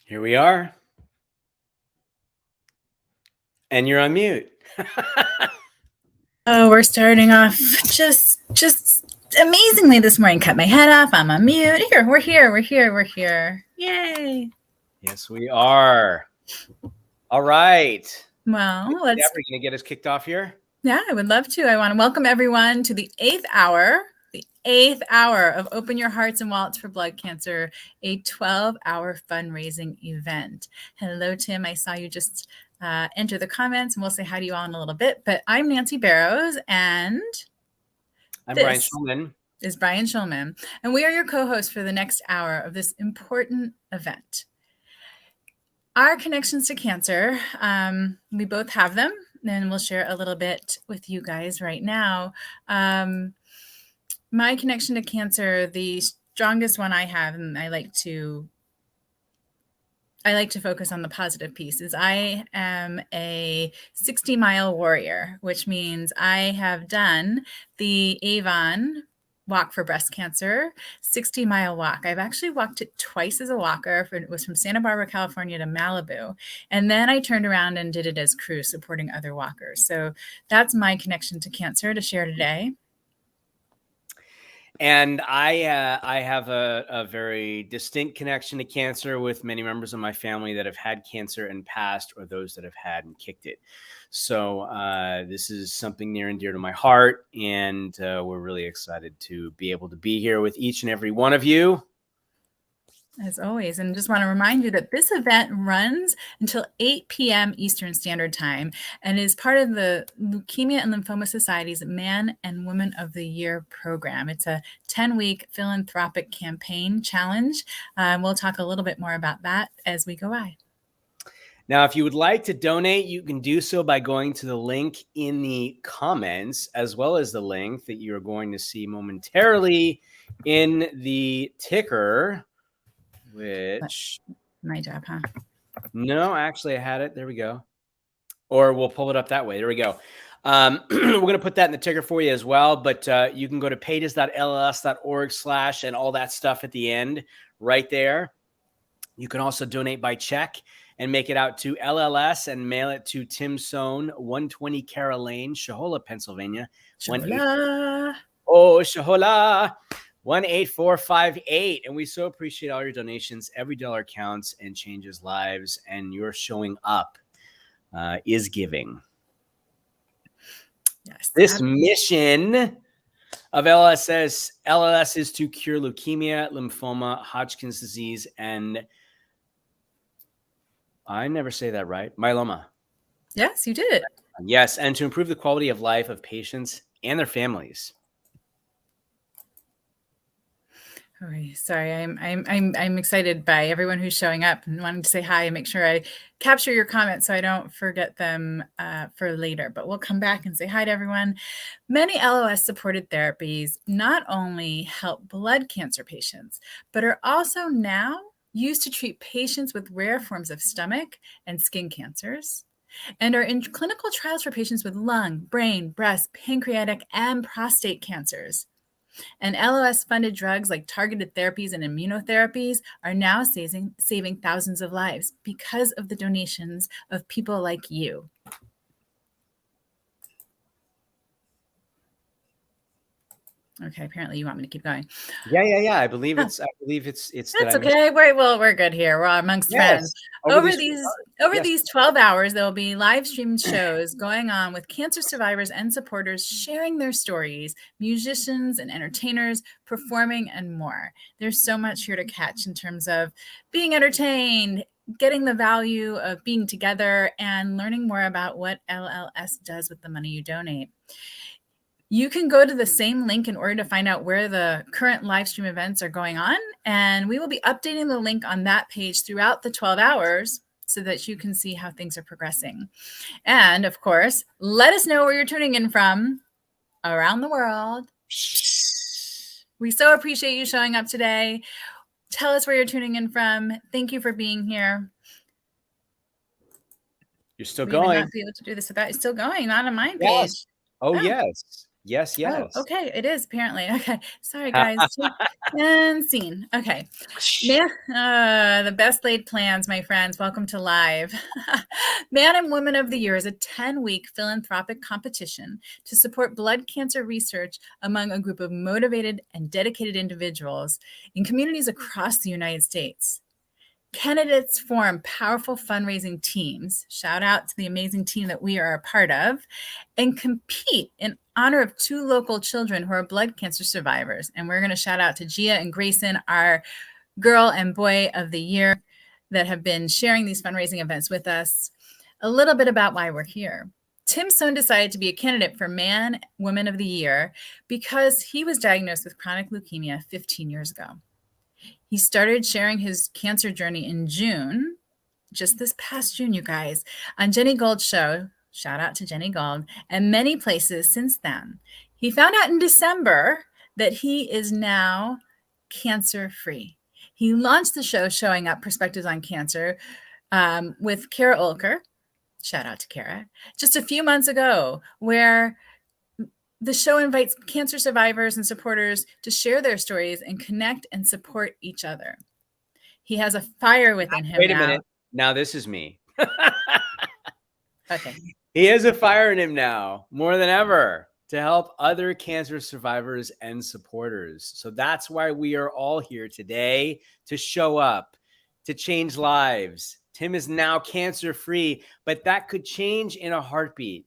Here we are. And you're on mute. Oh, we're starting off just amazingly this morning. Cut my head off. I'm on mute. We're here. Yay. Yes, we are. All right. Well, We're going to get us kicked off here. Yeah, I would love to. I want to welcome everyone to the 8th hour of Open Your Hearts and Wallets for Blood Cancer, a 12-hour fundraising event. Hello, Tim. I saw you just enter the comments, and we'll say hi to you all in a little bit. But I'm Nancy Barrows, and I'm Brian Schulman. Is Brian Schulman, and we are your co-hosts for the next hour of this important event. Our connections to cancer, we both have them, and we'll share a little bit with you guys right now. My connection to cancer, the strongest one I have, and I like to focus on the positive pieces. I am a 60-mile warrior, which means I have done the Avon Walk for Breast Cancer 60-mile walk. I've actually walked it twice as a walker. It was from Santa Barbara, California to Malibu. And then I turned around and did it as crew, supporting other walkers. So that's my connection to cancer to share today. And I have a very distinct connection to cancer with many members of my family that have had cancer in past or those that have had and kicked it. So this is something near and dear to my heart, and we're really excited to be able to be here with each and every one of you. As always, and just want to remind you that this event runs until 8 p.m. Eastern Standard Time and is part of the Leukemia and Lymphoma Society's Man and Woman of the Year program. It's a 10-week philanthropic campaign challenge. We'll talk a little bit more about that as we go by. Now, if you would like to donate, you can do so by going to the link in the comments, as well as the link that you're going to see momentarily in the ticker. Which my job, huh? No, actually I had it. There we go. Or we'll pull it up that way. There we go. We're going to put that in the ticker for you as well, but you can go to pages.lls.org/ and all that stuff at the end right there. You can also donate by check and make it out to LLS and mail it to Tim Sohn, 120 Carroll Lane, Shahola, Pennsylvania. Shahola. Shahola. 18458. And we so appreciate all your donations. Every dollar counts and changes lives, and your showing up is giving. Yes. This mission of LLS is to cure leukemia, lymphoma, Hodgkin's disease, and I never say that right, myeloma. Yes, you did. Yes, and to improve the quality of life of patients and their families. Sorry, I'm excited by everyone who's showing up and wanting to say hi and make sure I capture your comments so I don't forget them for later. But we'll come back and say hi to everyone. Many LOS-supported therapies not only help blood cancer patients, but are also now used to treat patients with rare forms of stomach and skin cancers, and are in clinical trials for patients with lung, brain, breast, pancreatic, and prostate cancers. And LOS-funded drugs like targeted therapies and immunotherapies are now saving thousands of lives because of the donations of people like you. Okay, apparently you want me to keep going. Yeah. I believe it's. That's okay. We're good here. We're amongst friends. Over these 12 hours, there will be live streamed shows going on with cancer survivors and supporters sharing their stories, musicians and entertainers performing, and more. There's so much here to catch in terms of being entertained, getting the value of being together, and learning more about what LLS does with the money you donate. You can go to the same link in order to find out where the current live stream events are going on, and we will be updating the link on that page throughout the 12 hours so that you can see how things are progressing. And of course, let us know where you're tuning in from around the world. We so appreciate you showing up today. Tell us where you're tuning in from. Thank you for being here. You're still going. We would not be able to do this without you. Still going, not on my page. Yes. Oh, yes. Yes, Oh, yes. okay. It is apparently. Okay. Sorry, guys. And scene. Okay. Man, the best laid plans, my friends. Welcome to Live. Man and Woman of the Year is a 10-week philanthropic competition to support blood cancer research among a group of motivated and dedicated individuals in communities across the United States. Candidates form powerful fundraising teams, shout out to the amazing team that we are a part of, and compete in honor of 2 local children who are blood cancer survivors. And we're going to shout out to Gia and Grayson, our girl and boy of the year, that have been sharing these fundraising events with us. A little bit about why we're here. Tim Sohn decided to be a candidate for Man, Woman of the Year because he was diagnosed with chronic leukemia 15 years ago. He started sharing his cancer journey in June, just this past June, you guys, on Jenny Gold's show. Shout out to Jenny Gold, and many places since then. He found out in December that he is now cancer-free. He launched the show Showing Up, Perspectives on Cancer, with Kara Olker. Shout out to Kara. Just a few months ago, where the show invites cancer survivors and supporters to share their stories and connect and support each other. He has a fire within him. Wait a minute. Now this is me. Okay. He has a fire in him now, more than ever, to help other cancer survivors and supporters. So that's why we are all here today, to show up, to change lives. Tim is now cancer-free, but that could change in a heartbeat.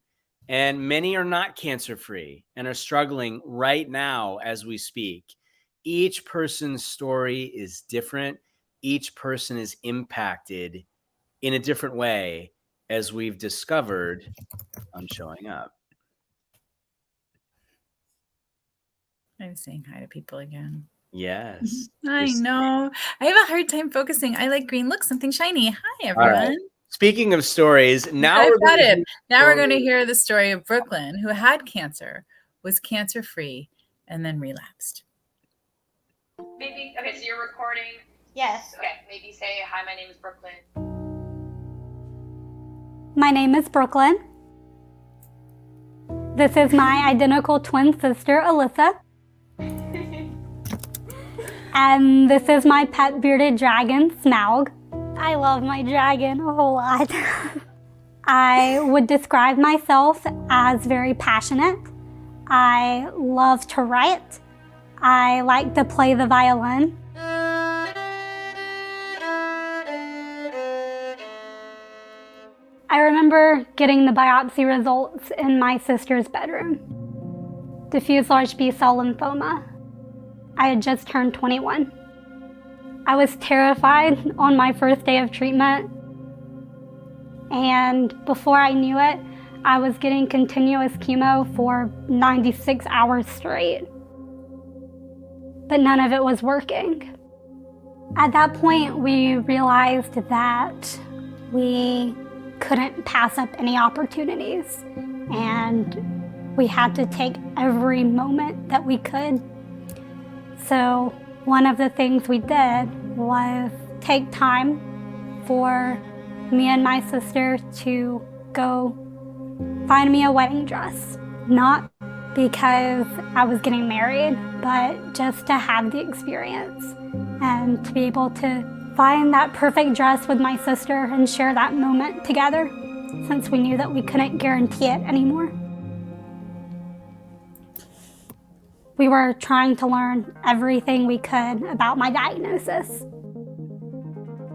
And many are not cancer-free and are struggling right now as we speak. Each person's story is different. Each person is impacted in a different way, as we've discovered on Showing Up. I'm saying hi to people again. Yes. I know. I have a hard time focusing. I like green. Look, something shiny. Hi, everyone. Right. Speaking of stories, now I've got it. Now we're going to hear the story of Brooklyn, who had cancer, was cancer-free, and then relapsed. Maybe, okay, so you're recording. Yes. Okay, maybe say, hi, my name is Brooklyn. My name is Brooklyn. This is my identical twin sister, Alyssa. And this is my pet bearded dragon, Smaug. I love my dragon a whole lot. I would describe myself as very passionate. I love to write. I like to play the violin. I remember getting the biopsy results in my sister's bedroom. Diffuse large B-cell lymphoma. I had just turned 21. I was terrified on my first day of treatment, and before I knew it, I was getting continuous chemo for 96 hours straight. But none of it was working. At that point, we realized that we couldn't pass up any opportunities, and we had to take every moment that we could. So one of the things we did was take time for me and my sister to go find me a wedding dress. Not because I was getting married, but just to have the experience and to be able to find that perfect dress with my sister and share that moment together, since we knew that we couldn't guarantee it anymore. We were trying to learn everything we could about my diagnosis.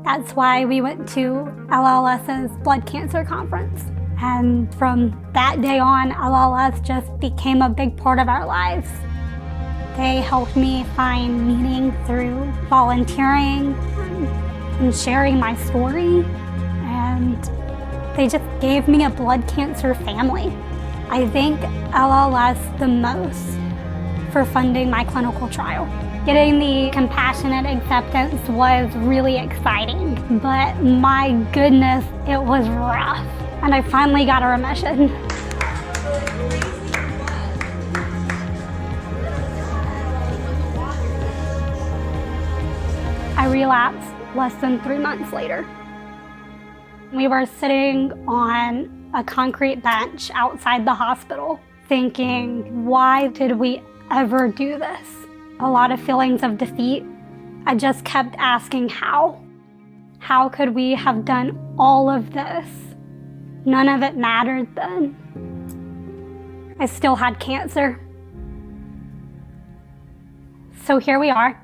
That's why we went to LLS's blood cancer conference. And from that day on, LLS just became a big part of our lives. They helped me find meaning through volunteering and sharing my story. And they just gave me a blood cancer family. I thank LLS the most for funding my clinical trial. Getting the compassionate acceptance was really exciting, but my goodness, it was rough. And I finally got a remission. I relapsed less than 3 months later. We were sitting on a concrete bench outside the hospital, thinking, why did we ever do this? A lot of feelings of defeat. I just kept asking how. How could we have done all of this? None of it mattered then. I still had cancer. So here we are.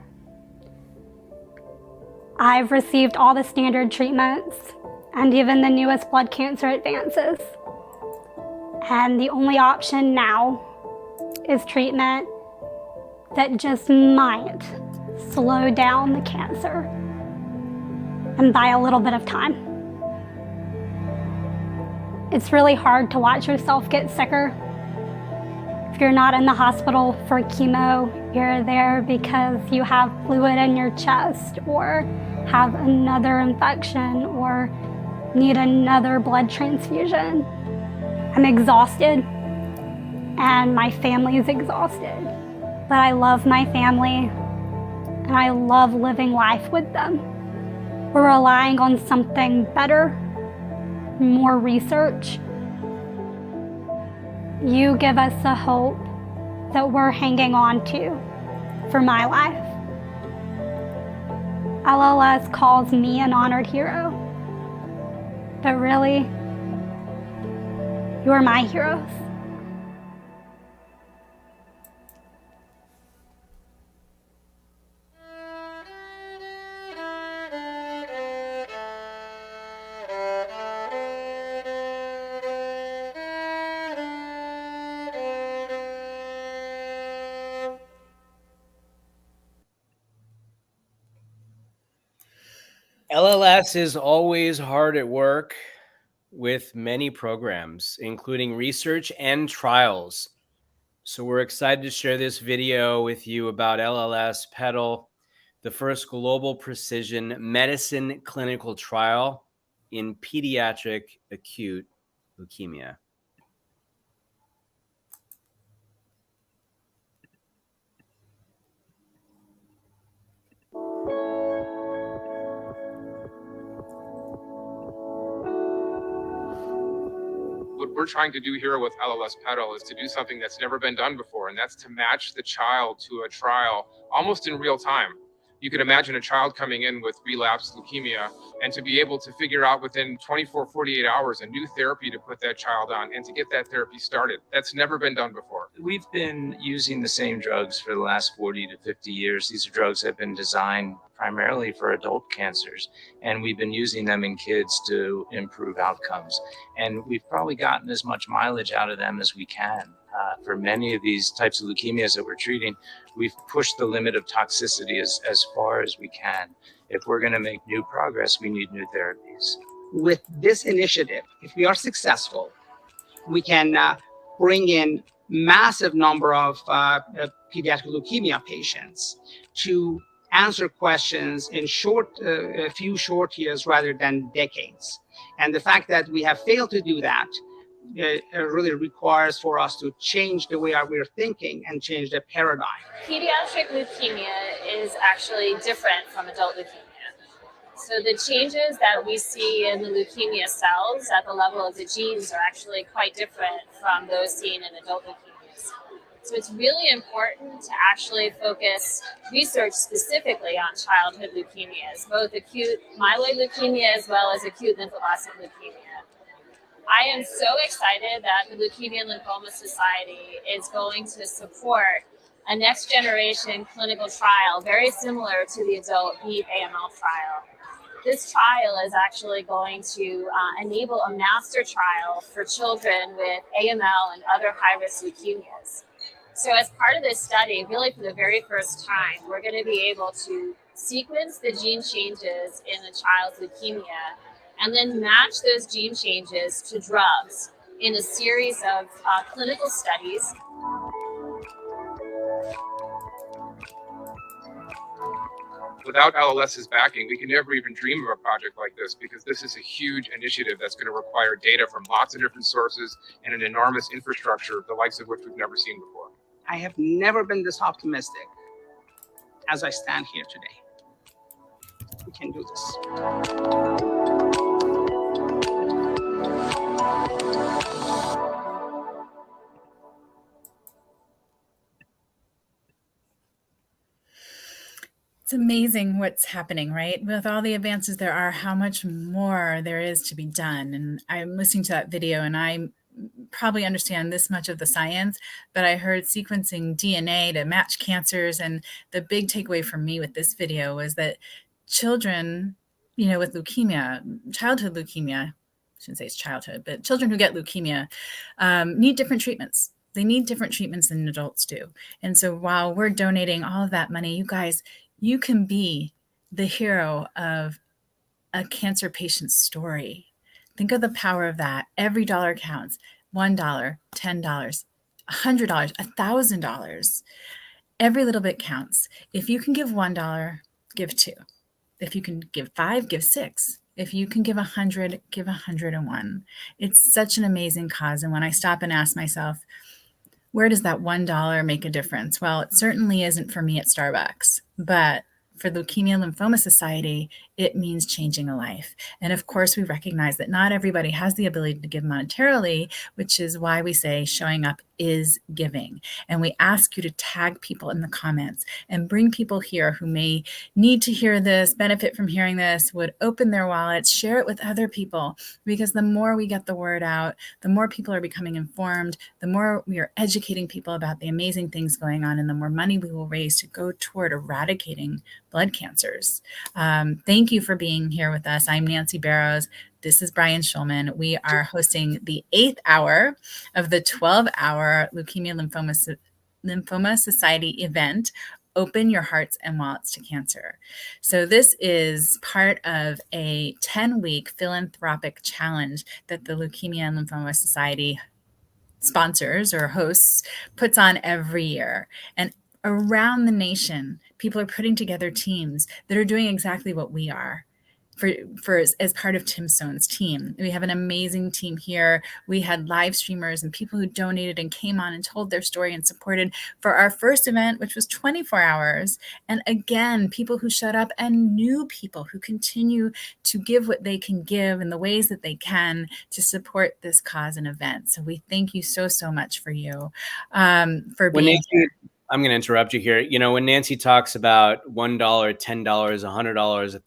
I've received all the standard treatments and even the newest blood cancer advances. And the only option now is treatment that just might slow down the cancer and buy a little bit of time. It's really hard to watch yourself get sicker. If you're not in the hospital for chemo, you're there because you have fluid in your chest or have another infection or need another blood transfusion. I'm exhausted and my family is exhausted, but I love my family and I love living life with them. We're relying on something better, more research. You give us a hope that we're hanging on to for my life. LLS calls me an honored hero, but really, you're my heroes. LLS is always hard at work with many programs, including research and trials. So we're excited to share this video with you about LLS PEDAL, the first global precision medicine clinical trial in pediatric acute leukemia. What we're trying to do here with LLS PEDAL is to do something that's never been done before, and that's to match the child to a trial almost in real time. You could imagine a child coming in with relapsed leukemia and to be able to figure out within 24, 48 hours a new therapy to put that child on and to get that therapy started. That's never been done before. We've been using the same drugs for the last 40 to 50 years. These are drugs that have been designed primarily for adult cancers, and we've been using them in kids to improve outcomes. And we've probably gotten as much mileage out of them as we can. For many of these types of leukemias that we're treating, we've pushed the limit of toxicity as far as we can. If we're going to make new progress, we need new therapies. With this initiative, if we are successful, we can bring in massive number of pediatric leukemia patients to answer questions in a few short years rather than decades. And the fact that we have failed to do that really requires for us to change the way we're thinking and change the paradigm. Pediatric leukemia is actually different from adult leukemia. So the changes that we see in the leukemia cells at the level of the genes are actually quite different from those seen in adult leukemias. So it's really important to actually focus research specifically on childhood leukemias, both acute myeloid leukemia as well as acute lymphoblastic leukemia. I am so excited that the Leukemia and Lymphoma Society is going to support a next generation clinical trial very similar to the adult BEAT AML trial. This trial is actually going to enable a master trial for children with AML and other high-risk leukemias. So as part of this study, really for the very first time, we're going to be able to sequence the gene changes in the child's leukemia and then match those gene changes to drugs in a series of clinical studies. Without LLS's backing, we can never even dream of a project like this, because this is a huge initiative that's going to require data from lots of different sources and an enormous infrastructure, the likes of which we've never seen before. I have never been this optimistic as I stand here today. We can do this. It's amazing what's happening, right? With all the advances there are, how much more there is to be done. And I'm listening to that video and I probably understand this much of the science, but I heard sequencing DNA to match cancers. And the big takeaway for me with this video was that children, with leukemia, childhood leukemia, I shouldn't say it's childhood, but children who get leukemia need different treatments. They need different treatments than adults do. And so while we're donating all of that money, you guys, you can be the hero of a cancer patient's story. Think of the power of that. Every dollar counts. $1, $10, $100, $1,000. Every little bit counts. If you can give $1, give 2. If you can give 5, give 6. If you can give 100, give 101. It's such an amazing cause. And when I stop and ask myself, where does that $1 make a difference? Well, it certainly isn't for me at Starbucks, but for the Leukemia and Lymphoma Society, it means changing a life. And of course, we recognize that not everybody has the ability to give monetarily, which is why we say showing up is giving. And we ask you to tag people in the comments and bring people here who may need to hear this, benefit from hearing this, would open their wallets, share it with other people, because the more we get the word out, the more people are becoming informed, the more we are educating people about the amazing things going on, and the more money we will raise to go toward eradicating blood cancers. Thank you for being here with us. I'm Nancy Barrows. This is Brian Schulman. We are hosting the 8th hour of the 12-hour Leukemia Lymphoma Society event, Open Your Hearts and Wallets to Cancer. So this is part of a 10-week philanthropic challenge that the Leukemia and Lymphoma Society sponsors or hosts, puts on every year. And around the nation, people are putting together teams that are doing exactly what we are as part of Tim Sohn's team. We have an amazing team here. We had live streamers and people who donated and came on and told their story and supported for our first event, which was 24 hours. And again, people who showed up and new people who continue to give what they can give in the ways that they can to support this cause and event. So we thank you so, so much for you, for being here. I'm going to interrupt you here. When Nancy talks about $1, $10, $100,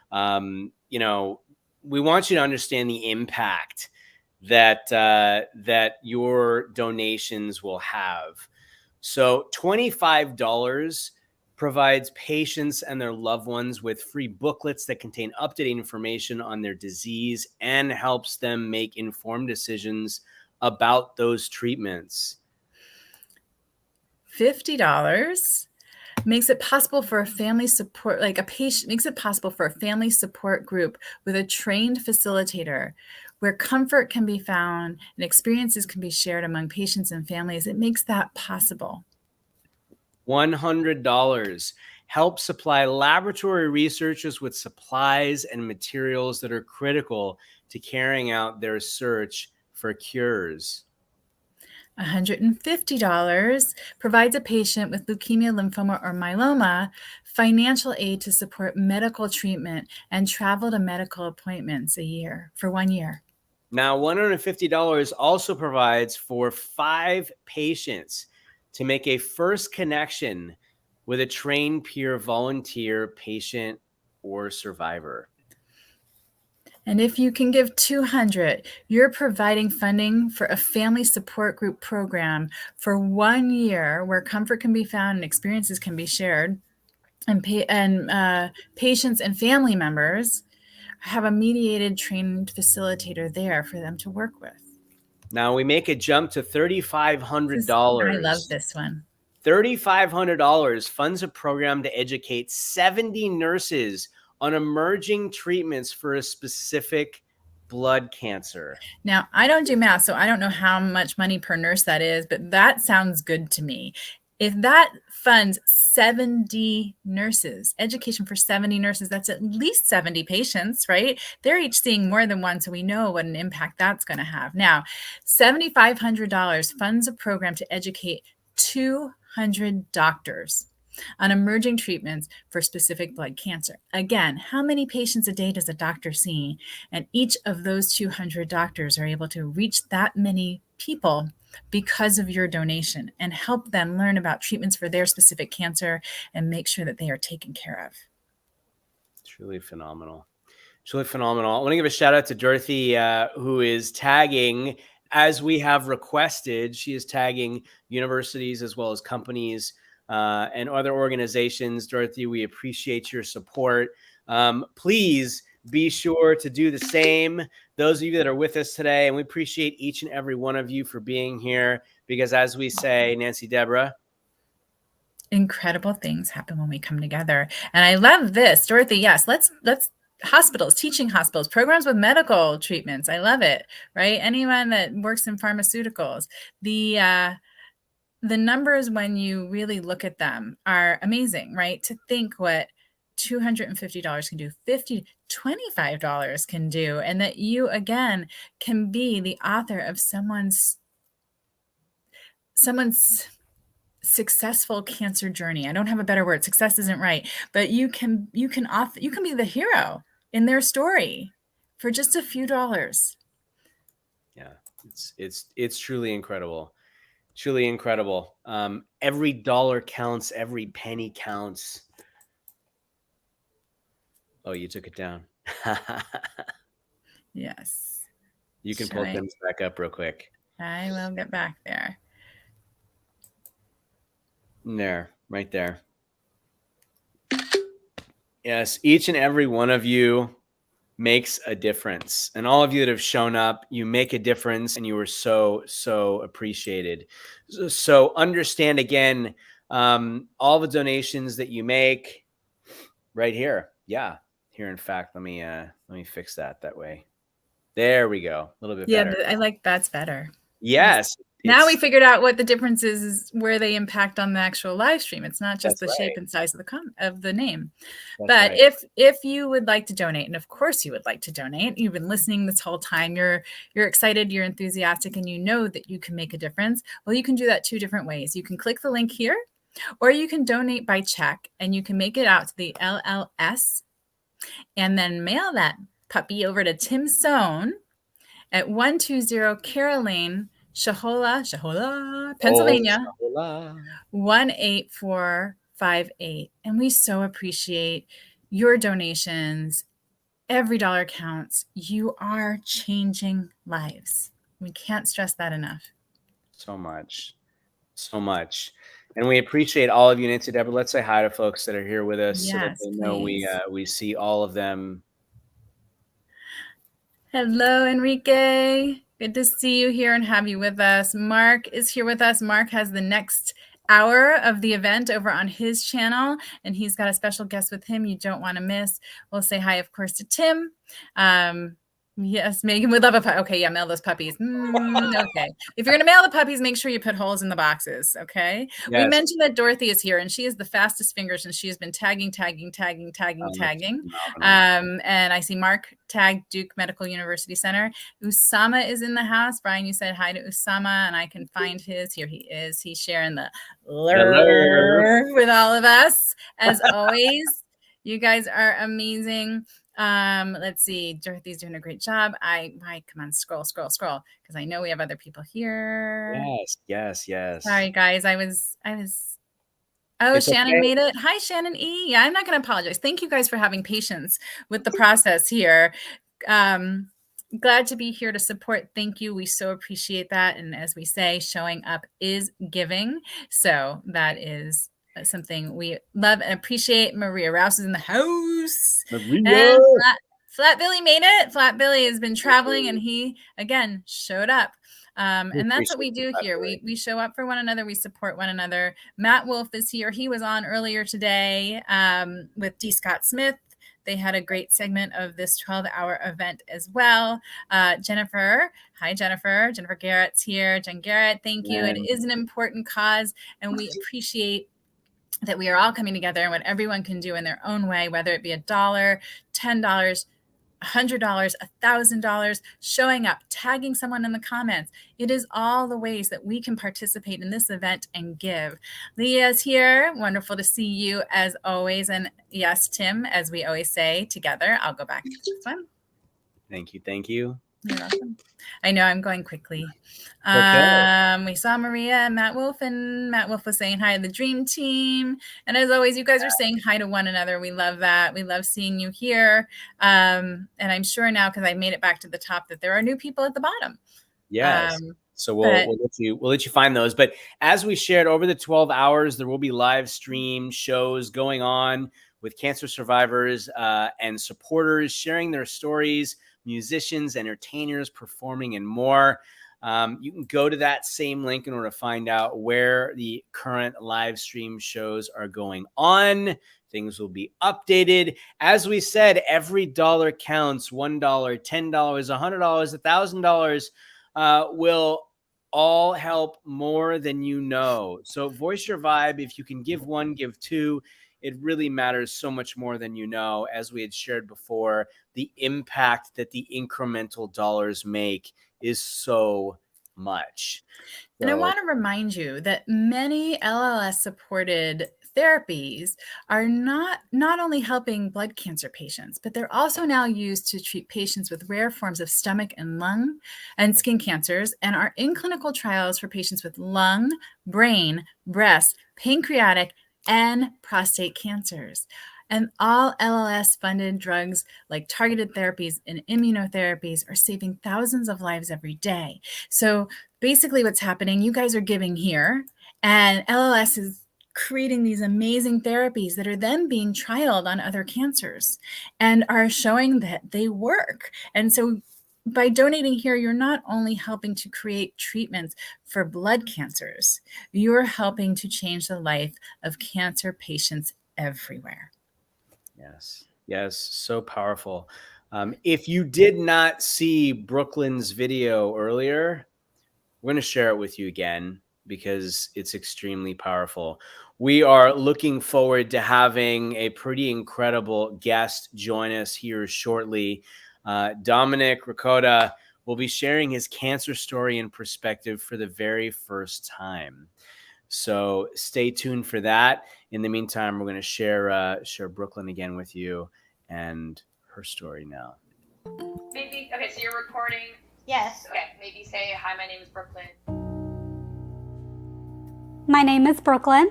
$1,000, we want you to understand the impact that your donations will have. So $25 provides patients and their loved ones with free booklets that contain up-to-date information on their disease and helps them make informed decisions about those treatments. $50 makes it possible for a family support, makes it possible for a family support group with a trained facilitator where comfort can be found and experiences can be shared among patients and families. It makes that possible. $100 help supply laboratory researchers with supplies and materials that are critical to carrying out their search for cures. $150 provides a patient with leukemia, lymphoma, or myeloma financial aid to support medical treatment and travel to medical appointments for 1 year. Now, $150 also provides for 5 patients to make a first connection with a trained peer volunteer, patient, or survivor. And if you can give $200, you're providing funding for a family support group program for 1 year where comfort can be found and experiences can be shared. And patients and family members have a mediated trained facilitator there for them to work with. Now we make a jump to $3,500. I love this one. $3,500 funds a program to educate 70 nurses on emerging treatments for a specific blood cancer. Now, I don't do math, so I don't know how much money per nurse that is, but that sounds good to me. If that funds 70 nurses, education for 70 nurses, that's at least 70 patients, right? They're each seeing more than one, so we know what an impact that's going to have. Now, $7,500 funds a program to educate 200 doctors on emerging treatments for specific blood cancer. Again, how many patients a day does a doctor see? And each of those 200 doctors are able to reach that many people because of your donation, and help them learn about treatments for their specific cancer and make sure that they are taken care of. Truly phenomenal. Truly phenomenal. I want to give a shout out to Dorothy, who is tagging, as we have requested. She is tagging universities as well as companies and other organizations. Dorothy, we appreciate your support. Please be sure to do the same. Those of you that are with us today, and we appreciate each and every one of you for being here, because as we say, Nancy Deborah, incredible things happen when we come together. And I love this, Dorothy. Yes, let's hospitals, teaching hospitals, programs with medical treatments. I love it, right? Anyone that works in pharmaceuticals, the numbers, when you really look at them, are amazing, right? To think what $250 can do, $50, $25 can do, and that you, again, can be the author of someone's successful cancer journey. I don't have a better word. Success isn't right, but you can be the hero in their story for just a few dollars. Yeah, it's truly incredible. Truly incredible. Every dollar counts. Every penny counts. Oh, you took it down. Yes. You can pull things back up real quick. I will get back there. There, right there. Yes, each and every one of you makes a difference. And all of you that have shown up, you make a difference, and you are so, so appreciated. So understand, again, all the donations that you make right here. Yeah, here, in fact, let me fix that way. There we go. A little bit better. Yeah, I like that's better. Yes. Now we figured out what the difference is where they impact on the actual live stream. It's not just the shape and size of the name. But if you would like to donate, and of course you would like to donate, you've been listening this whole time, you're excited, you're enthusiastic, and you know that you can make a difference. Well, you can do that two different ways. You can click the link here, or you can donate by check, and you can make it out to the LLS and then mail that puppy over to Tim Sohn at 120 Carol Lane, Shahola, Pennsylvania, 18458. And we so appreciate your donations. Every dollar counts. You are changing lives. We can't stress that enough. So much. So much. And we appreciate all of you. Nancy, Deborah, let's say hi to folks that are here with us, so that they know we see all of them. Hello, Enrique. Good to see you here and have you with us. Mark is here with us. Mark has the next hour of the event over on his channel, and he's got a special guest with him you don't want to miss. We'll say hi, of course, to Tim. Yes, Megan would love a puppy. Okay, yeah, mail those puppies. Okay. If you're going to mail the puppies, make sure you put holes in the boxes, okay? Yes. We mentioned that Dorothy is here, and she has the fastest fingers, and she has been tagging. And I see Mark tagged Duke Medical University Center. Usama is in the house. Brian, you said hi to Usama, and I can find his. Here he is. He's sharing the lurk with all of us. As always, you guys are amazing. Let's see. Dorothy's doing a great job. Come on, scroll, because I know we have other people here. Yes. Sorry, guys. Oh, Shannon made it. Hi, Shannon E. Yeah, I'm not going to apologize. Thank you guys for having patience with the process here. Glad to be here to support. Thank you. We so appreciate that. And as we say, showing up is giving. So that is something we love and appreciate. Maria Rouse is in the house. Maria. And Flat Billy made it. Flat Billy has been traveling, and he again showed up. And that's what we do here. We show up for one another. We support one another. Matt Wolf is here. He was on earlier today with D. Scott Smith. They had a great segment of this 12-hour event as well. Jennifer. Hi, Jennifer. Jennifer Garrett's here. Jen Garrett, thank you. It is an important cause, and we appreciate that we are all coming together and what everyone can do in their own way, whether it be $1, $10, $100, $1,000, showing up, tagging someone in the comments. It is all the ways that we can participate in this event and give. Leah's here. Wonderful to see you as always. And yes, Tim, as we always say together, I'll go back to this one. Thank you. You're welcome. I know I'm going quickly. Okay. We saw Maria and Matt Wolf, and Matt Wolf was saying hi to the Dream Team. And as always, you guys are saying hi to one another. We love that. We love seeing you here. And I'm sure now, because I made it back to the top, that there are new people at the bottom. Yes. So we'll let you find those. But as we shared, over the 12 hours, there will be live stream shows going on with cancer survivors and supporters sharing their stories, musicians, entertainers performing, and more. You can go to that same link in order to find out where the current live stream shows are going on. Things will be updated. As we said, every dollar counts. $1, $10, $100, $1,000 will all help more than you know. So voice your vibe. If you can give one, give two. It really matters so much more than you know. As we had shared before, the impact that the incremental dollars make is so much. And I want to remind you that many LLS-supported therapies are not only helping blood cancer patients, but they're also now used to treat patients with rare forms of stomach and lung and skin cancers, and are in clinical trials for patients with lung, brain, breast, pancreatic, and prostate cancers. And all LLS-funded drugs like targeted therapies and immunotherapies are saving thousands of lives every day. So basically what's happening, you guys are giving here, and LLS is creating these amazing therapies that are then being trialed on other cancers and are showing that they work. And so by donating here, you're not only helping to create treatments for blood cancers, you're helping to change the life of cancer patients everywhere. Yes. Yes. So powerful. If you did not see Brooklyn's video earlier, we're going to share it with you again because it's extremely powerful. We are looking forward to having a pretty incredible guest join us here shortly. Dominic Ricotta will be sharing his cancer story and perspective for the very first time. So stay tuned for that. In the meantime, we're going to share Brooklyn again with you and her story now. Maybe, okay, so you're recording. Yes. Okay, maybe say, hi, my name is Brooklyn. My name is Brooklyn.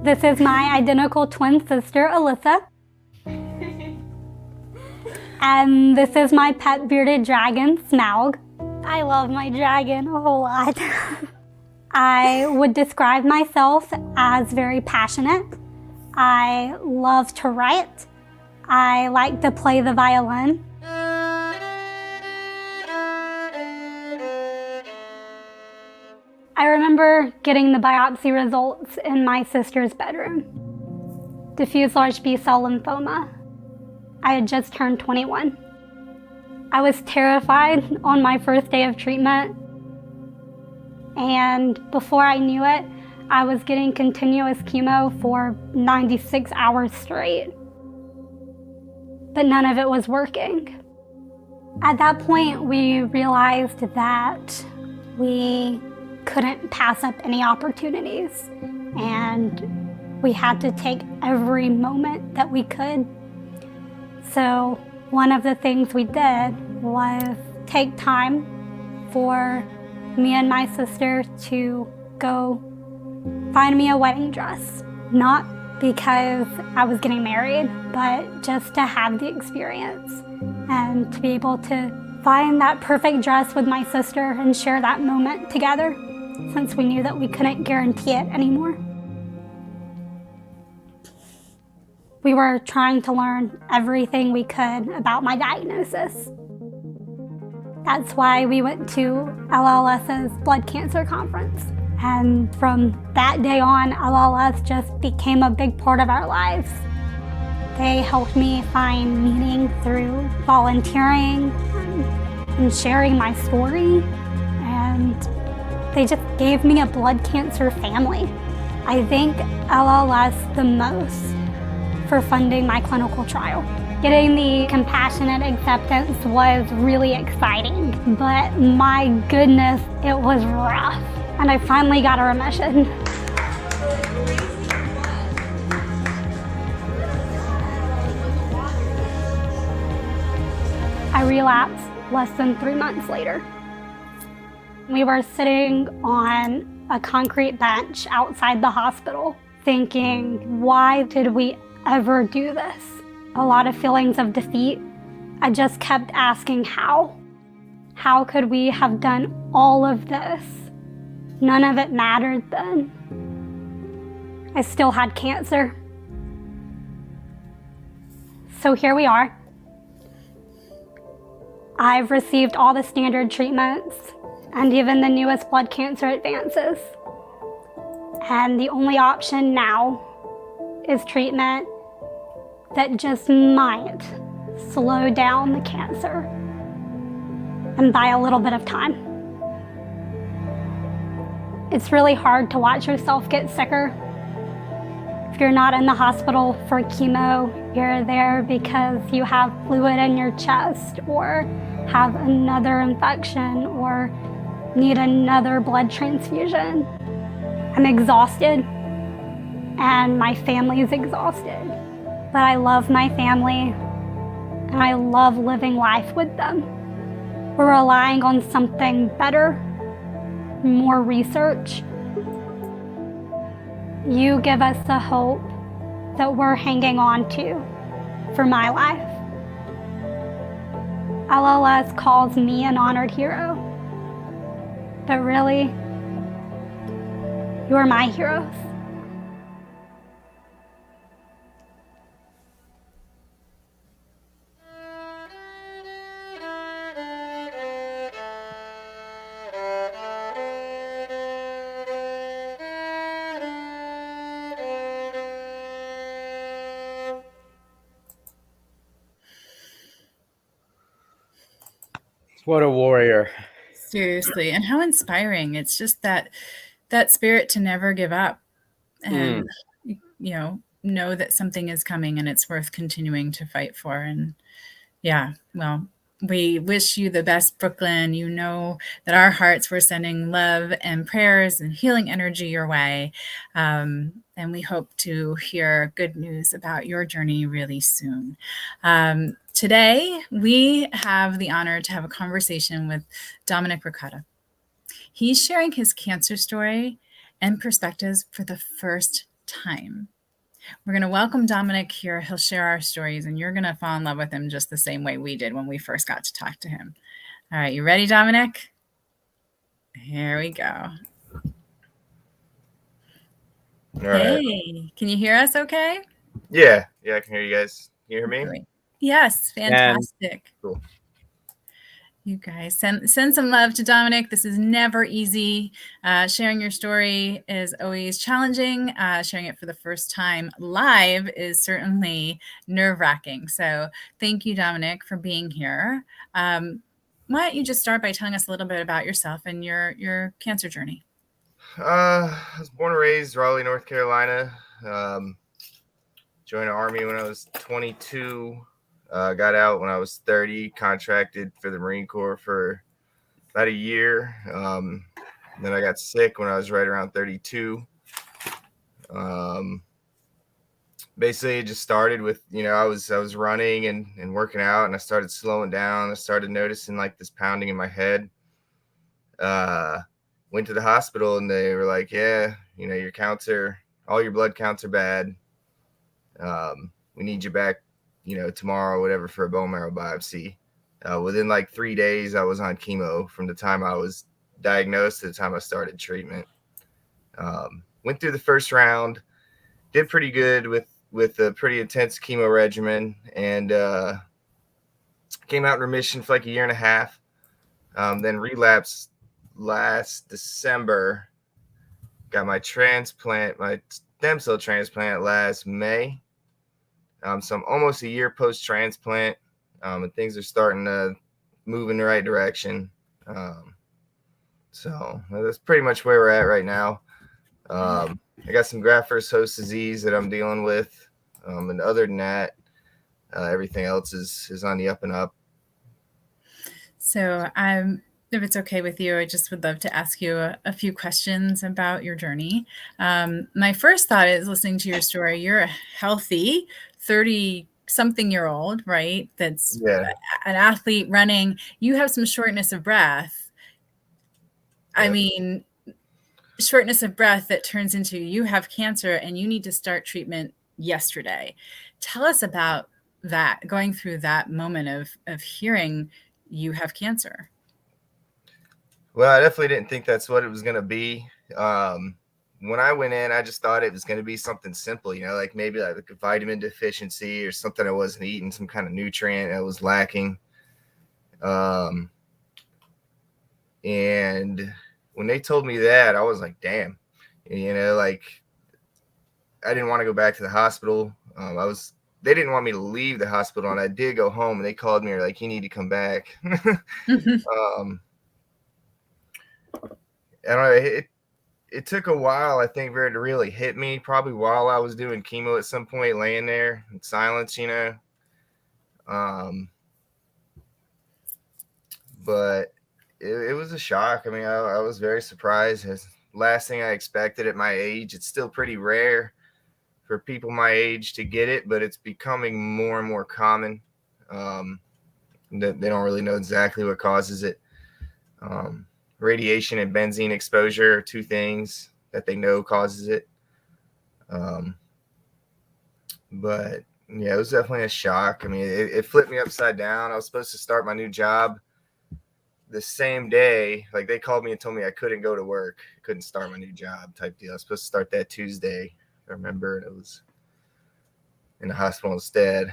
This is my identical twin sister, Alyssa. And this is my pet bearded dragon, Smaug. I love my dragon a whole lot. I would describe myself as very passionate. I love to write. I like to play the violin. I remember getting the biopsy results in my sister's bedroom. Diffuse large B-cell lymphoma. I had just turned 21. I was terrified on my first day of treatment. And before I knew it, I was getting continuous chemo for 96 hours straight. But none of it was working. At that point, we realized that we couldn't pass up any opportunities, and we had to take every moment that we could. So one of the things we did was take time for me and my sister to go find me a wedding dress. Not because I was getting married, but just to have the experience and to be able to find that perfect dress with my sister and share that moment together, since we knew that we couldn't guarantee it anymore. We were trying to learn everything we could about my diagnosis. That's why we went to LLS's blood cancer conference. And from that day on, LLS just became a big part of our lives. They helped me find meaning through volunteering and sharing my story. And they just gave me a blood cancer family. I thank LLS the most for funding my clinical trial. Getting the compassionate acceptance was really exciting, but my goodness, it was rough. And I finally got a remission. I relapsed less than 3 months later. We were sitting on a concrete bench outside the hospital thinking, why did we ever do this? A lot of feelings of defeat. I just kept asking how. How could we have done all of this? None of it mattered then. I still had cancer. So here we are. I've received all the standard treatments and even the newest blood cancer advances. And the only option now is treatment that just might slow down the cancer and buy a little bit of time. It's really hard to watch yourself get sicker. If you're not in the hospital for chemo, you're there because you have fluid in your chest or have another infection or need another blood transfusion. I'm exhausted and my family is exhausted, but I love my family and I love living life with them. We're relying on something better, more research. You give us the hope that we're hanging on to for my life. LLS calls me an honored hero, but really, you're my heroes. What a warrior. Seriously. And how inspiring. It's just that spirit to never give up and, know that something is coming and it's worth continuing to fight for. And yeah, well, we wish you the best, Brooklyn. You know that our hearts were sending love and prayers and healing energy your way. And we hope to hear good news about your journey really soon. Today, we have the honor to have a conversation with Dominic Ricotta. He's sharing his cancer story and perspectives for the first time. We're going to welcome Dominic here. He'll share our stories, and you're going to fall in love with him just the same way we did when we first got to talk to him. All right, you ready, Dominic? Here we go. All right. Hey, can you hear us okay? Yeah, I can hear you guys. Can you hear me? Great. Yes, fantastic. Cool. You guys send some love to Dominic. This is never easy. Sharing your story is always challenging. Sharing it for the first time live is certainly nerve-wracking. So thank you, Dominic, for being here. Why don't you just start by telling us a little bit about yourself and your cancer journey? I was born and raised Raleigh, North Carolina. Joined the Army when I was 22. Got out when I was 30, contracted for the Marine Corps for about a year. Then I got sick when I was right around 32. Basically, it just started with, I was running and working out, and I started slowing down. I started noticing like this pounding in my head. Went to the hospital and they were like, yeah, your counts all your blood counts are bad. We need you back, tomorrow or whatever for a bone marrow biopsy. Within like 3 days, I was on chemo from the time I was diagnosed to the time I started treatment. Went through the first round, did pretty good with a pretty intense chemo regimen, and came out in remission for like a year and a half. Then relapsed last December. Got my transplant, my stem cell transplant last May. So I'm almost a year post-transplant, and things are starting to move in the right direction. So that's pretty much where we're at right now. I got some graft-versus-host disease that I'm dealing with, and other than that, everything else is on the up and up. So if it's okay with you, I just would love to ask you a few questions about your journey. My first thought is listening to your story. You're a healthy 30 something-year-old, right? That's an athlete running. You have some shortness of breath. I mean, shortness of breath that turns into you have cancer and you need to start treatment yesterday. Tell us about that, going through that moment of hearing you have cancer. Well, I definitely didn't think that's what it was going to be. When I went in, I just thought it was going to be something simple, like maybe like a vitamin deficiency or something I wasn't eating, some kind of nutrient that was lacking. And when they told me that, I was like, damn, like I didn't want to go back to the hospital. They didn't want me to leave the hospital, and I did go home, and they called me, like, you need to come back. I don't know. It took a while, I think, for it to really hit me, probably while I was doing chemo at some point, laying there in silence, but it was a shock. I mean, I was very surprised. Last thing I expected at my age. It's still pretty rare for people my age to get it, but it's becoming more and more common. They don't really know exactly what causes it. Radiation and benzene exposure are two things that they know causes it. But yeah, it was definitely a shock. I mean, it flipped me upside down. I was supposed to start my new job the same day. Like, they called me and told me I couldn't go to work, couldn't start my new job type deal. I was supposed to start that Tuesday. I remember it was in the hospital instead.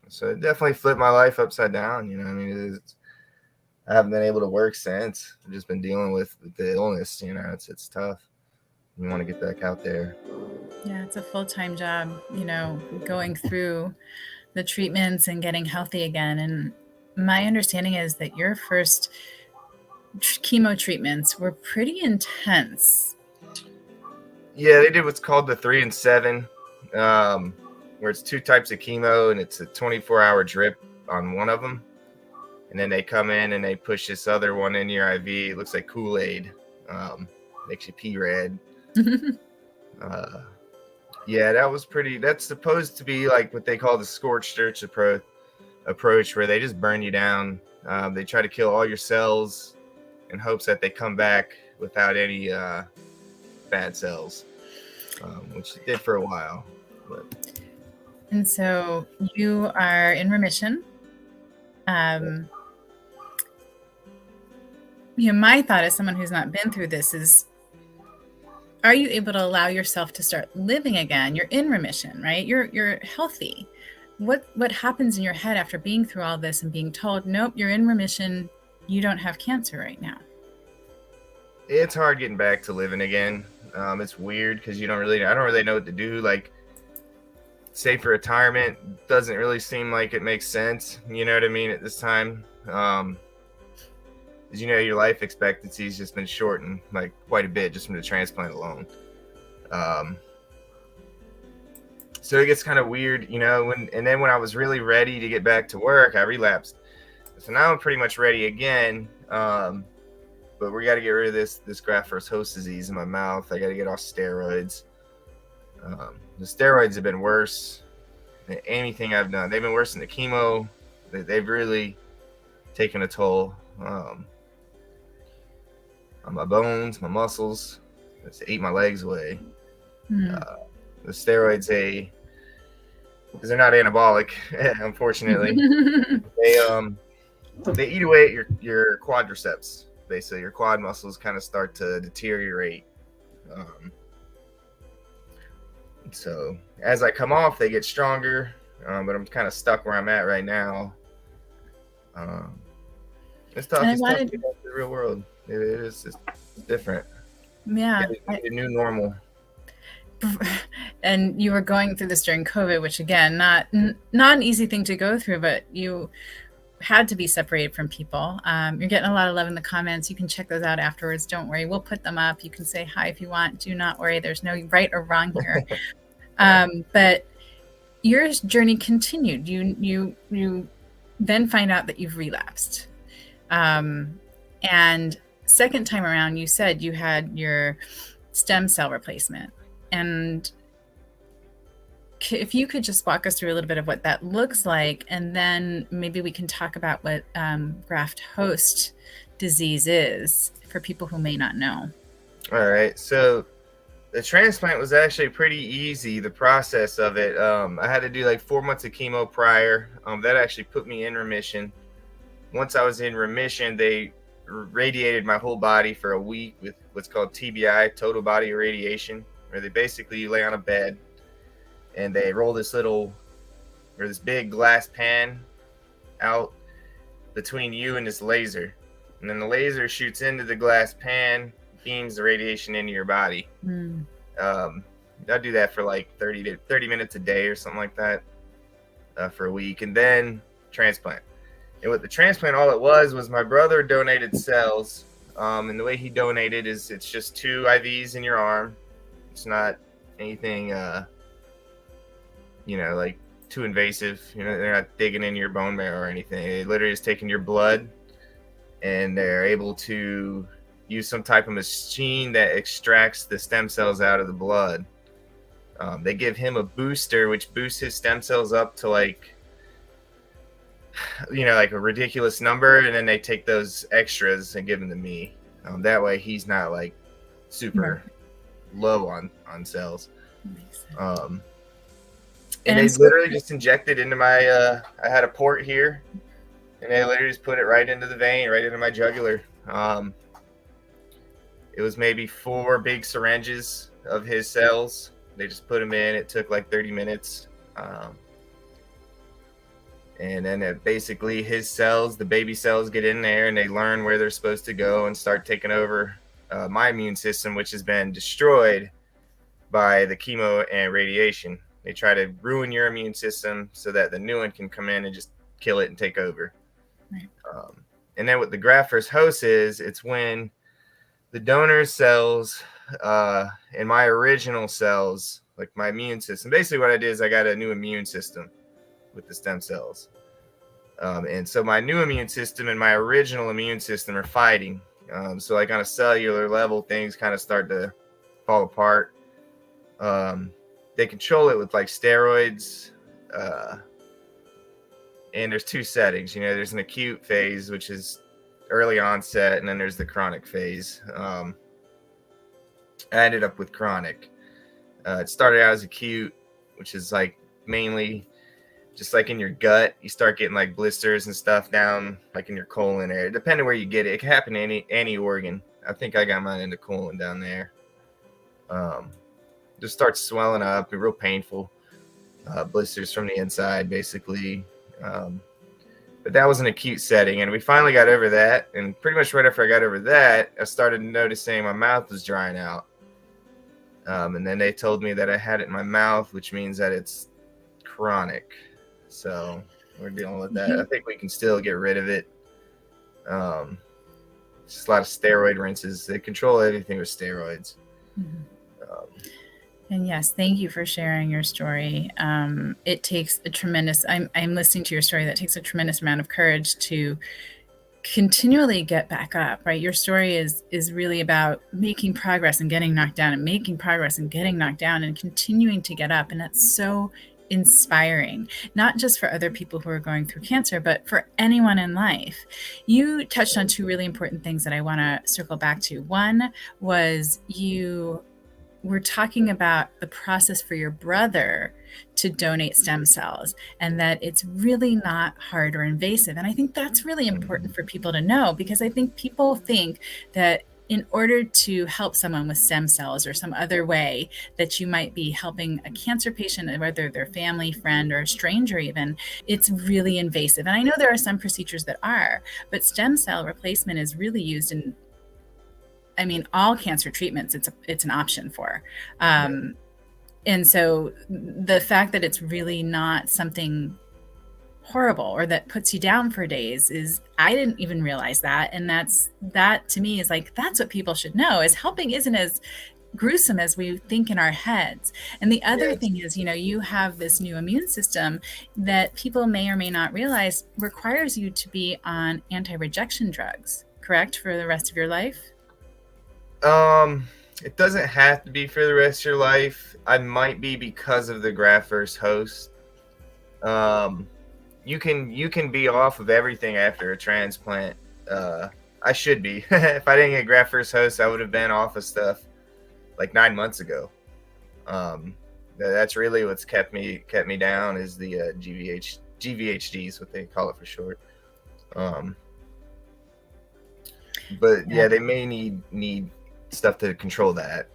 So it definitely flipped my life upside down. I mean, I haven't been able to work since. I've just been dealing with the illness. It's tough. You want to get back out there. Yeah, it's a full-time job, going through the treatments and getting healthy again. And my understanding is that your first chemo treatments were pretty intense. Yeah, they did what's called the 3 and 7, where it's 2 types of chemo, and it's a 24-hour drip on one of them. And then they come in and they push this other one in your IV. It looks like Kool-Aid. Makes you pee red. Yeah, that's supposed to be like what they call the scorched earth approach, where they just burn you down. They try to kill all your cells in hopes that they come back without any bad cells, which it did for a while. And so you are in remission. My thought as someone who's not been through this is, are you able to allow yourself to start living again? You're in remission, right? You're healthy. What happens in your head after being through all this and being told, nope, you're in remission, you don't have cancer right now? It's hard getting back to living again. It's weird because I don't really know what to do. Like, say for retirement doesn't really seem like it makes sense. You know what I mean? At this time, as your life expectancy has just been shortened like quite a bit just from the transplant alone. So it gets kind of weird, and then when I was really ready to get back to work, I relapsed. So now I'm pretty much ready again. But we got to get rid of this graft versus host disease in my mouth. I got to get off steroids. The steroids have been worse than anything I've done. They've been worse than the chemo. They've really taken a toll on my bones, my muscles. It's ate my legs away. The steroids, because they're not anabolic, unfortunately. They eat away at your quadriceps. Basically, your quad muscles kind of start to deteriorate. So as I come off, they get stronger, but I'm kind of stuck where I'm at right now. It's tough. It's tough to get back to the real world. It's different. Yeah. The new normal. And you were going through this during COVID, which again, not an easy thing to go through, but you had to be separated from people. You're getting a lot of love in the comments. You can check those out afterwards. Don't worry. We'll put them up. You can say hi if you want. Do not worry. There's no right or wrong here. But your journey continued. You then find out that you've relapsed. And second time around, you said you had your stem cell replacement. And if you could just walk us through a little bit of what that looks like, and then maybe we can talk about what graft host disease is for people who may not know. All right. So the transplant was actually pretty easy, the process of it. I had to do like 4 months of chemo prior. That actually put me in remission. Once I was in remission, they radiated my whole body for a week with what's called TBI, total body irradiation, where they basically lay on a bed and they roll this big glass pan out between you and this laser. And then the laser shoots into the glass pan, beams the radiation into your body. I do that for like 30 minutes a day or something like that for a week, and then transplant. And with the transplant, all it was my brother donated cells, and the way he donated is it's just 2 IVs in your arm. It's not anything like too invasive. They're not digging in your bone marrow or anything. They literally just taking your blood, and they're able to use some type of machine that extracts the stem cells out of the blood. They give him a booster, which boosts his stem cells up to like a ridiculous number, and then they take those extras and give them to me. That way he's not like super low on cells. And they literally just injected into my I had a port here, and they literally just put it right into the vein, right into my jugular. It was maybe 4 big syringes of his cells. They just put them in. It took like 30 minutes. And then basically his cells, the baby cells, get in there and they learn where they're supposed to go and start taking over my immune system, which has been destroyed by the chemo and radiation. They try to ruin your immune system so that the new one can come in and just kill it and take over. Right. And then what the graft versus host is, it's when the donor cells and my original cells, like my immune system. Basically what I did is I got a new immune system with the stem cells. And so my new immune system and my original immune system are fighting. So like on a cellular level, things kind of start to fall apart. They control it with like steroids. And there's 2 settings. There's an acute phase, which is early onset, and then there's the chronic phase. I ended up with chronic. It started out as acute, which is like mainly just like in your gut. You start getting like blisters and stuff down like in your colon area, depending where you get it. It can happen in any organ. I think I got mine in the colon down there. Just starts swelling up, real painful. Blisters from the inside, basically. But that was an acute setting, and we finally got over that. And pretty much right after I got over that, I started noticing my mouth was drying out. And then they told me that I had it in my mouth, which means that it's chronic. So we're dealing with that. I think we can still get rid of it. Just a lot of steroid rinses. They control everything with steroids. And yes, thank you for sharing your story. It takes a tremendous, I'm listening to your story, that takes a tremendous amount of courage to continually get back up, right? Your story is really about making progress and getting knocked down, and making progress and getting knocked down, and continuing to get up. And that's so inspiring, not just for other people who are going through cancer, but for anyone in life. You touched on 2 really important things that I want to circle back to. One was we're talking about the process for your brother to donate stem cells, and that it's really not hard or invasive. And I think that's really important for people to know, because I think people think that in order to help someone with stem cells or some other way that you might be helping a cancer patient, whether they're family, friend, or a stranger even, it's really invasive. And I know there are some procedures that are, but stem cell replacement is really used in, all cancer treatments, it's an option for. And so the fact that it's really not something horrible or that puts you down for days is, I didn't even realize that. And that to me is like, that's what people should know, is helping isn't as gruesome as we think in our heads. And the other thing is, you have this new immune system that people may or may not realize requires you to be on anti-rejection drugs, correct? For the rest of your life? It doesn't have to be for the rest of your life. I might be because of the graft versus host. You can be off of everything after a transplant. I should be. If I didn't get graft versus host, I would have been off of stuff like 9 months ago. That's really what's kept me down is the GVHD is what they call it for short. But yeah, they may need stuff to control that.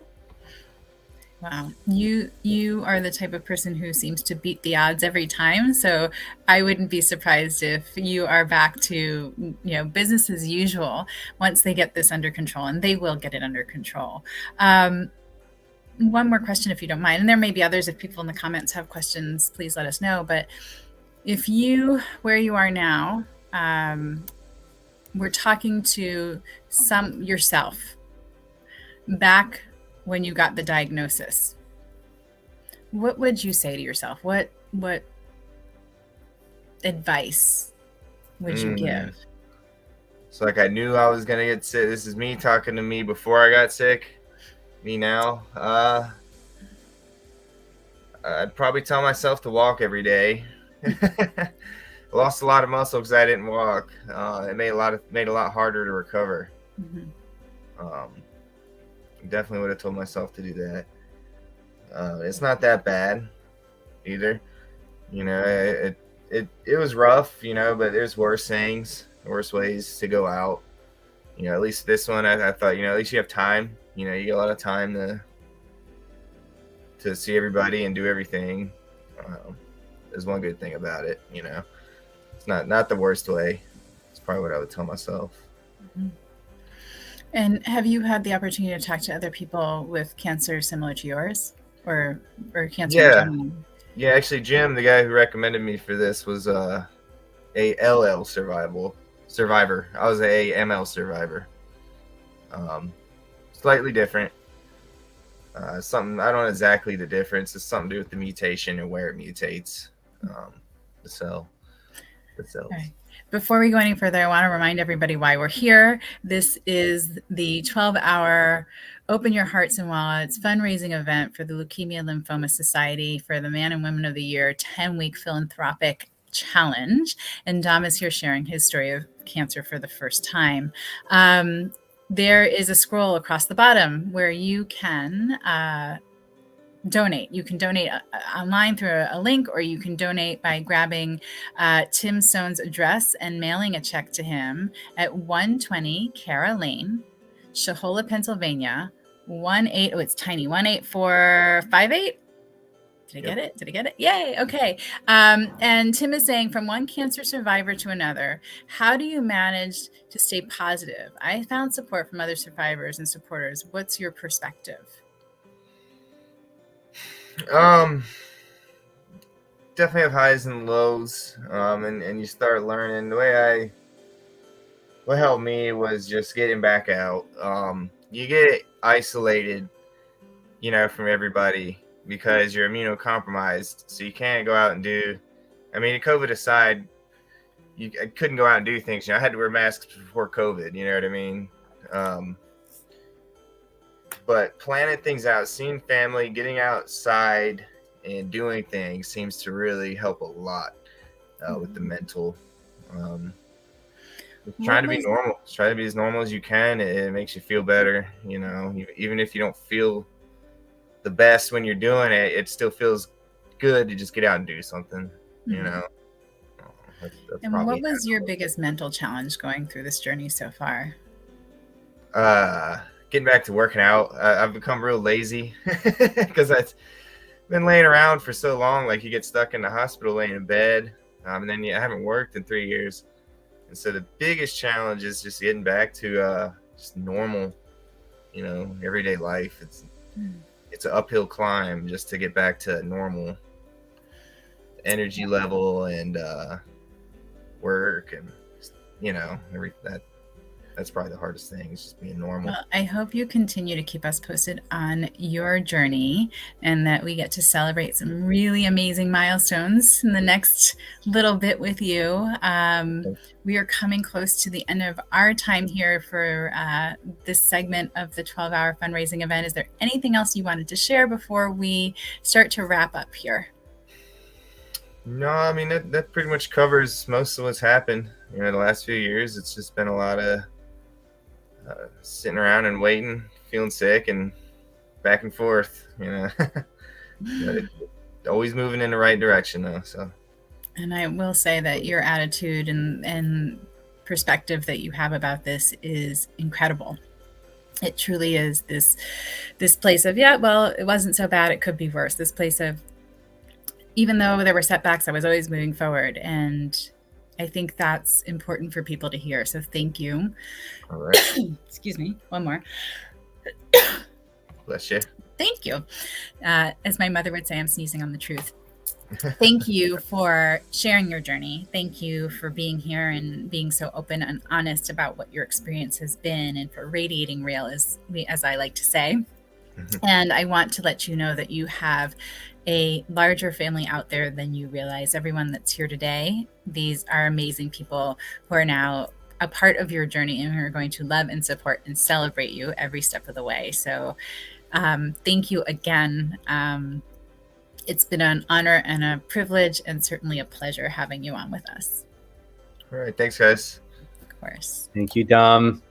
Wow. You are the type of person who seems to beat the odds every time. So I wouldn't be surprised if you are back to, business as usual once they get this under control, and they will get it under control. One more question, if you don't mind, and there may be others. If people in the comments have questions, please let us know. But if where you are now, we're talking to yourself back when you got the diagnosis, what would you say to yourself? What advice would you give? So like I knew I was gonna get sick. This is me talking to me before I got sick. Me now. I'd probably tell myself to walk every day. I lost a lot of muscle because I didn't walk. It made a lot harder to recover. Definitely would have told myself to do that. It's not that bad either. It was rough, but there's worse things, worse ways to go out. At least this one, I thought, at least you have time. You get a lot of time to see everybody and do everything. There's one good thing about it, It's not the worst way. It's probably what I would tell myself. And have you had the opportunity to talk to other people with cancer similar to yours, or cancer? Yeah. Actually, Jim, the guy who recommended me for this, was a LL survivor. I was a ML survivor. Slightly different. Something I don't know exactly the difference. It's something to do with the mutation and where it mutates. The cells. Right. Before we go any further, I want to remind everybody why we're here. This is the 12-hour Open Your Hearts and Wallets fundraising event for the Leukemia Lymphoma Society for the Man and Women of the Year 10-week philanthropic challenge. And Dom is here sharing his story of cancer for the first time. There is a scroll across the bottom where you can donate. You can donate online through a link, or you can donate by grabbing Tim Sohn's address and mailing a check to him at 120 Cara Lane, Shahola, Pennsylvania, 18458. Did I get it? Yay. Okay. And Tim is saying, from one cancer survivor to another, how do you manage to stay positive? I found support from other survivors and supporters. What's your perspective? Definitely have highs and lows, and you start learning. What helped me was just getting back out. You get isolated, from everybody because you're immunocompromised, so you can't go out and do. COVID aside, I couldn't go out and do things. I had to wear masks before COVID. You know what I mean? But planning things out, seeing family, getting outside and doing things seems to really help a lot with the mental. Trying to be normal. Try to be as normal as you can. It makes you feel better. Even if you don't feel the best when you're doing it, it still feels good to just get out and do something. That's and what was your biggest mental challenge going through this journey so far? Getting back to working out. I've become real lazy because I've been laying around for so long. Like, you get stuck in the hospital laying in bed, and then I haven't worked in 3 years. And so the biggest challenge is just getting back to just normal, everyday life. It's an uphill climb just to get back to normal energy level and work and that. that's probably the hardest thing, is just being normal. Well, I hope you continue to keep us posted on your journey, and that we get to celebrate some really amazing milestones in the next little bit with you. We are coming close to the end of our time here for this segment of the 12-hour fundraising event. Is there anything else you wanted to share before we start to wrap up here? No, I mean, that pretty much covers most of what's happened. The last few years, it's just been a lot of sitting around and waiting, feeling sick, and back and forth. But always moving in the right direction, though. So. And I will say that your attitude and perspective that you have about this is incredible. It truly is this place of, yeah, well, it wasn't so bad, it could be worse. This place of, even though there were setbacks, I was always moving forward. And I think that's important for people to hear. So thank you. All right. Excuse me. One more. Bless you. Thank you. As my mother would say, I'm sneezing on the truth. Thank you for sharing your journey. Thank you for being here and being so open and honest about what your experience has been, and for radiating real, as I like to say. And I want to let you know that you have a larger family out there than you realize. Everyone that's here today, these are amazing people who are now a part of your journey and who are going to love and support and celebrate you every step of the way. So thank you again. It's been an honor and a privilege, and certainly a pleasure having you on with us. All right. Thanks, guys. Of course. Thank you, Dom.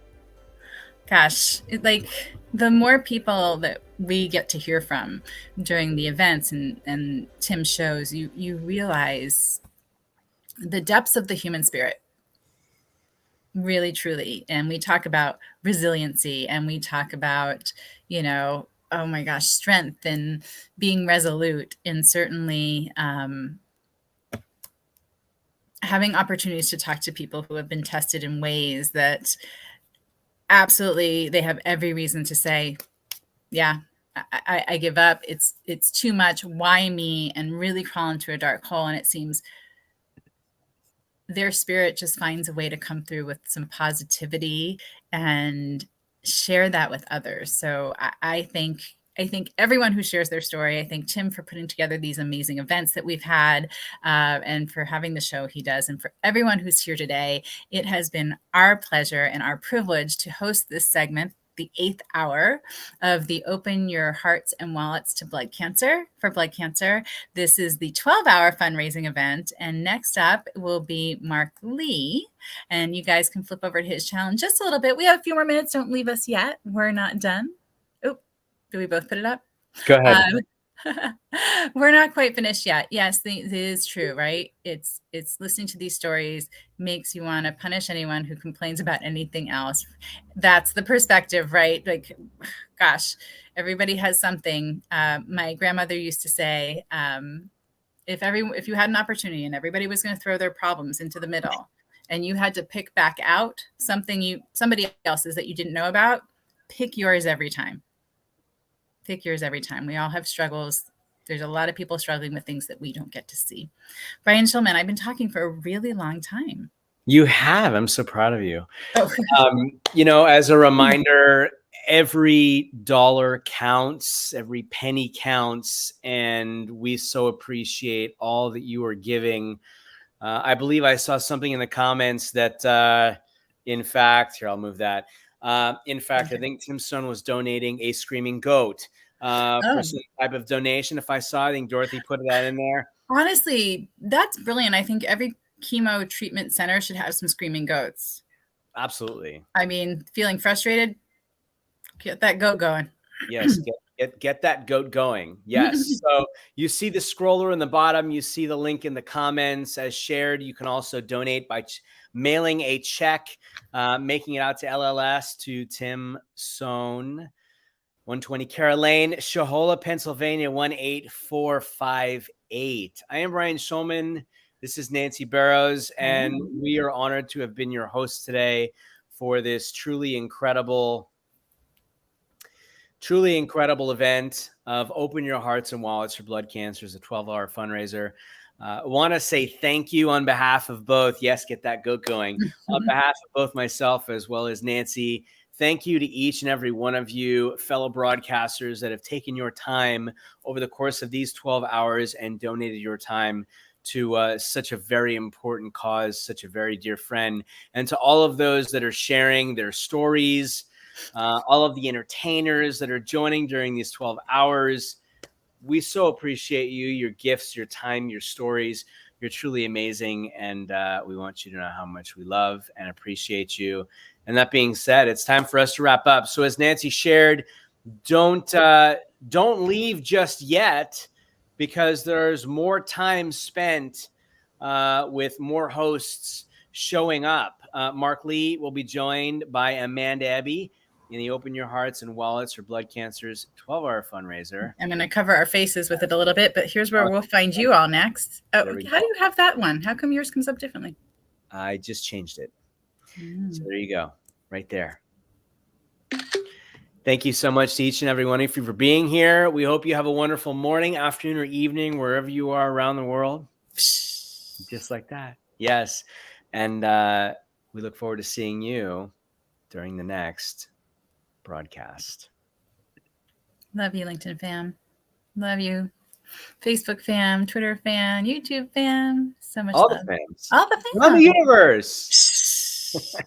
Gosh, the more people that we get to hear from during the events and Tim's shows, you realize the depths of the human spirit, really, truly. And we talk about resiliency, and we talk about, oh my gosh, strength and being resolute, and certainly having opportunities to talk to people who have been tested in ways that absolutely they have every reason to say, yeah, I give up. It's too much. Why me? And really crawl into a dark hole. And it seems their spirit just finds a way to come through with some positivity and share that with others. So I think everyone who shares their story, I thank Tim for putting together these amazing events that we've had, and for having the show he does. And for everyone who's here today, it has been our pleasure and our privilege to host this segment, the 8th hour of the Open Your Hearts and Wallets to Blood Cancer for Blood Cancer. This is the 12-hour fundraising event. And next up will be Mark Lee. And you guys can flip over to his channel in just a little bit. We have a few more minutes. Don't leave us yet. We're not done. Oh, did we both put it up? Go ahead. We're not quite finished yet. Yes, it is true, right? It's listening to these stories makes you want to punish anyone who complains about anything else. That's the perspective, right? Like, gosh, everybody has something. My grandmother used to say, if you had an opportunity and everybody was going to throw their problems into the middle, and you had to pick back out somebody else's that you didn't know about, pick yours every time. Pick yours every time. We all have struggles. There's a lot of people struggling with things that we don't get to see. Brian Shulman, I've been talking for a really long time. You have. I'm so proud of you. Oh. As a reminder, every dollar counts, every penny counts, and we so appreciate all that you are giving. I believe I saw something in the comments that, in fact, here, I'll move that. In fact, I think Tim Stone was donating a screaming goat for some type of donation. If I saw, I think Dorothy put that in there. Honestly, that's brilliant. I think every chemo treatment center should have some screaming goats. Absolutely. I mean, feeling frustrated, get that goat going. Yes, get that goat going. Yes. So you see the scroller in the bottom. You see the link in the comments. As shared, you can also donate by mailing a check, making it out to LLS to Tim Sohn, 120 Cara Lane, Shahola, Pennsylvania, 18458. I am Brian Shulman. This is Nancy Barrows, and we are honored to have been your hosts today for this truly incredible event of Open Your Hearts and Wallets for Blood Cancer. It's a 12-hour fundraiser. Want to say thank you on behalf of both. Yes, get that goat going. On behalf of both myself as well as Nancy, thank you to each and every one of you fellow broadcasters that have taken your time over the course of these 12 hours and donated your time to such a very important cause, such a very dear friend, and to all of those that are sharing their stories, all of the entertainers that are joining during these 12 hours. We so appreciate you, your gifts, your time, your stories. You're truly amazing, and we want you to know how much we love and appreciate you. And that being said, it's time for us to wrap up. So as Nancy shared, don't leave just yet, because there's more time spent with more hosts showing up. Mark Lee will be joined by Amanda Abbey in the Open Your Hearts and Wallets for Blood Cancer's 12-hour fundraiser. I'm going to cover our faces with it a little bit, but here's where we'll find you all next. Oh, how do you have that one? How come yours comes up differently? I just changed it. So there you go, right there. Thank you so much to each and every one of you for being here. We hope you have a wonderful morning, afternoon, or evening, wherever you are around the world. Just like that. Yes. And we look forward to seeing you during the next broadcast. Love you, LinkedIn fam. Love you, Facebook fam, Twitter fam, YouTube fam. So much All love. the fans. All the fans. Love the universe.